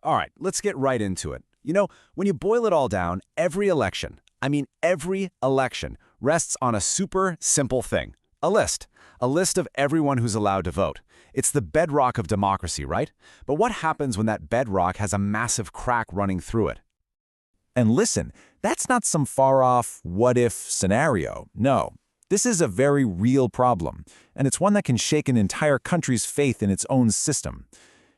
All right, let's get right into it. When you boil it all down, every election, every election, rests on a super simple thing. A list. A list of everyone who's allowed to vote. It's the bedrock of democracy, right? But what happens when that bedrock has a massive crack running through it? And listen, that's not some far-off what-if scenario. No, this is a very real problem, and it's one that can shake an entire country's faith in its own system.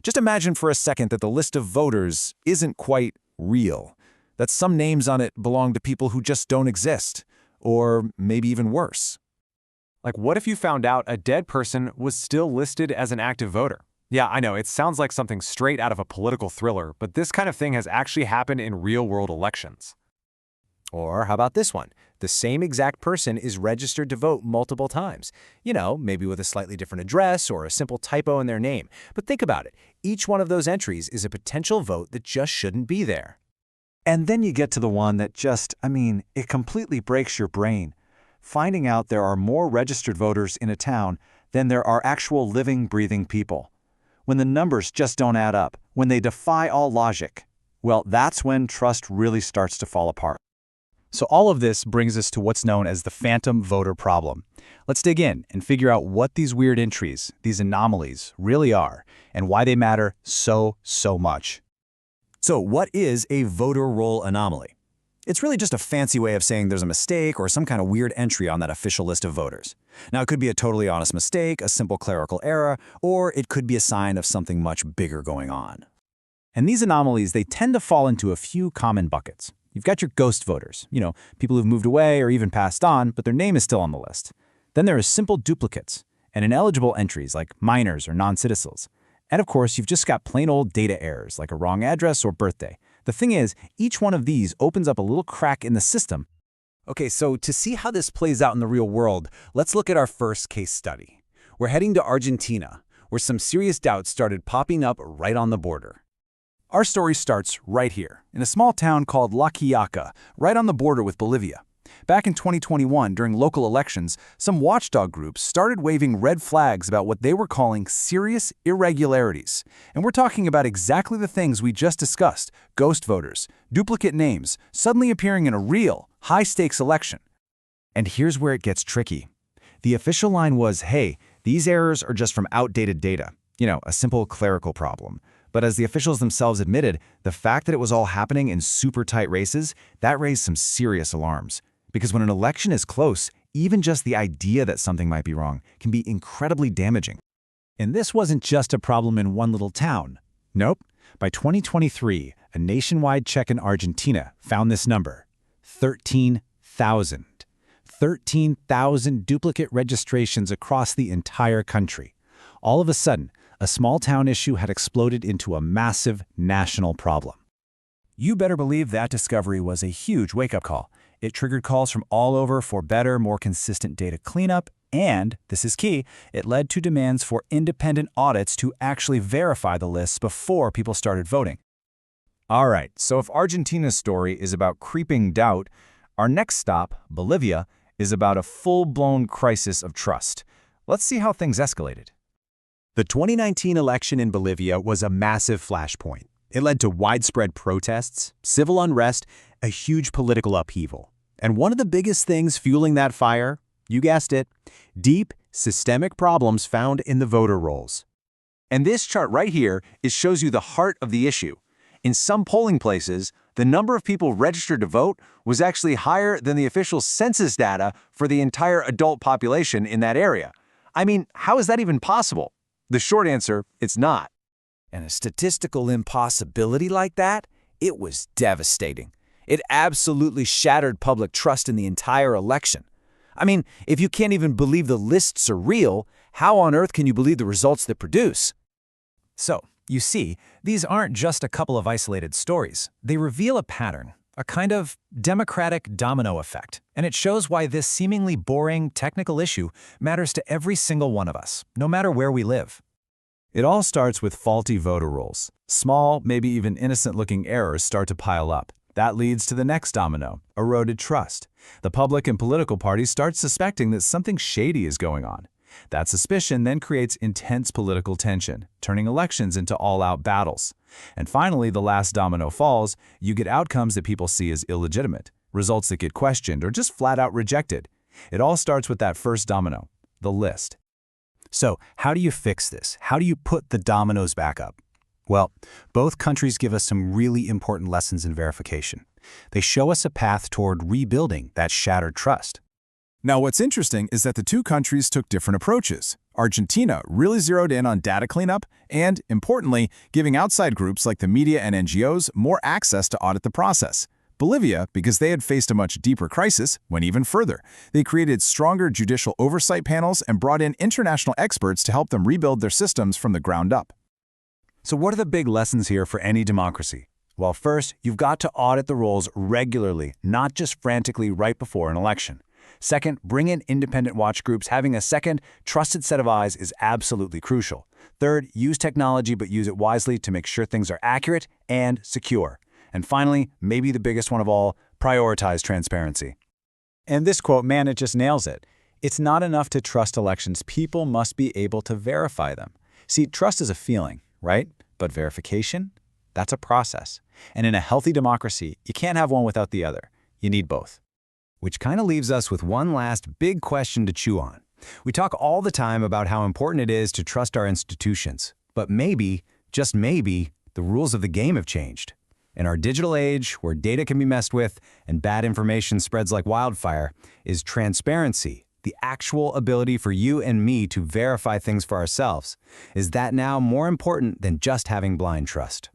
Just imagine for a second that the list of voters isn't quite real, that some names on it belong to people who just don't exist, or maybe even worse. Like, what if you found out a dead person was still listed as an active voter? Yeah, I know, it sounds like something straight out of a political thriller, but this kind of thing has actually happened in real-world elections. Or how about this one? The same exact person is registered to vote multiple times. Maybe with a slightly different address or a simple typo in their name. But think about it. Each one of those entries is a potential vote that just shouldn't be there. And then you get to the one that it completely breaks your brain. Finding out there are more registered voters in a town than there are actual living, breathing people. When the numbers just don't add up, when they defy all logic, well, that's when trust really starts to fall apart. So all of this brings us to what's known as the phantom voter problem. Let's dig in and figure out what these weird entries, these anomalies, really are, and why they matter so much. So what is a voter roll anomaly? It's really just a fancy way of saying there's a mistake or some kind of weird entry on that official list of voters. Now, it could be a totally honest mistake, a simple clerical error, or it could be a sign of something much bigger going on. And these anomalies, they tend to fall into a few common buckets. You've got your ghost voters, people who've moved away or even passed on, but their name is still on the list. Then there are simple duplicates and ineligible entries like minors or non-citizens. And of course, you've just got plain old data errors like a wrong address or birthday. The thing is, each one of these opens up a little crack in the system. Okay, so to see how this plays out in the real world, let's look at our first case study. We're heading to Argentina, where some serious doubts started popping up right on the border. Our story starts right here, in a small town called La Quiaca, right on the border with Bolivia. Back in 2021, during local elections, some watchdog groups started waving red flags about what they were calling serious irregularities. And we're talking about exactly the things we just discussed: ghost voters, duplicate names, suddenly appearing in a real, high-stakes election. And here's where it gets tricky. The official line was, hey, these errors are just from outdated data. A simple clerical problem. But as the officials themselves admitted, the fact that it was all happening in super tight races, that raised some serious alarms. Because when an election is close, even just the idea that something might be wrong can be incredibly damaging. And this wasn't just a problem in one little town. Nope. By 2023, a nationwide check in Argentina found this number: 13,000. 13,000 duplicate registrations across the entire country. All of a sudden, a small town issue had exploded into a massive national problem. You better believe that discovery was a huge wake-up call. It triggered calls from all over for better, more consistent data cleanup, and, this is key, it led to demands for independent audits to actually verify the lists before people started voting. All right, so if Argentina's story is about creeping doubt, our next stop, Bolivia, is about a full-blown crisis of trust. Let's see how things escalated. The 2019 election in Bolivia was a massive flashpoint. It led to widespread protests, civil unrest, a huge political upheaval. And one of the biggest things fueling that fire, you guessed it, deep, systemic problems found in the voter rolls. And this chart right here shows you the heart of the issue. In some polling places, the number of people registered to vote was actually higher than the official census data for the entire adult population in that area. How is that even possible? The short answer, it's not. And a statistical impossibility like that, it was devastating. It absolutely shattered public trust in the entire election. If you can't even believe the lists are real, how on earth can you believe the results they produce? So, you see, these aren't just a couple of isolated stories. They reveal a pattern, a kind of democratic domino effect. And it shows why this seemingly boring technical issue matters to every single one of us, no matter where we live. It all starts with faulty voter rolls. Small, maybe even innocent-looking errors start to pile up. That leads to the next domino, eroded trust. The public and political parties start suspecting that something shady is going on. That suspicion then creates intense political tension, turning elections into all-out battles. And finally, the last domino falls, you get outcomes that people see as illegitimate, results that get questioned or just flat-out rejected. It all starts with that first domino, the list. So, how do you fix this? How do you put the dominoes back up? Well, both countries give us some really important lessons in verification. They show us a path toward rebuilding that shattered trust. Now, what's interesting is that the two countries took different approaches. Argentina really zeroed in on data cleanup and, importantly, giving outside groups like the media and NGOs more access to audit the process. Bolivia, because they had faced a much deeper crisis, went even further. They created stronger judicial oversight panels and brought in international experts to help them rebuild their systems from the ground up. So what are the big lessons here for any democracy? Well, first, you've got to audit the rolls regularly, not just frantically right before an election. Second, bring in independent watch groups. Having a second, trusted set of eyes is absolutely crucial. Third, use technology but use it wisely to make sure things are accurate and secure. And finally, maybe the biggest one of all, prioritize transparency. And this quote, man, it just nails it. It's not enough to trust elections. People must be able to verify them. See, trust is a feeling, right? But verification, that's a process. And in a healthy democracy, you can't have one without the other. You need both. Which kind of leaves us with one last big question to chew on. We talk all the time about how important it is to trust our institutions. But maybe, just maybe, the rules of the game have changed. In our digital age, where data can be messed with and bad information spreads like wildfire, is transparency, the actual ability for you and me to verify things for ourselves. Is that now more important than just having blind trust?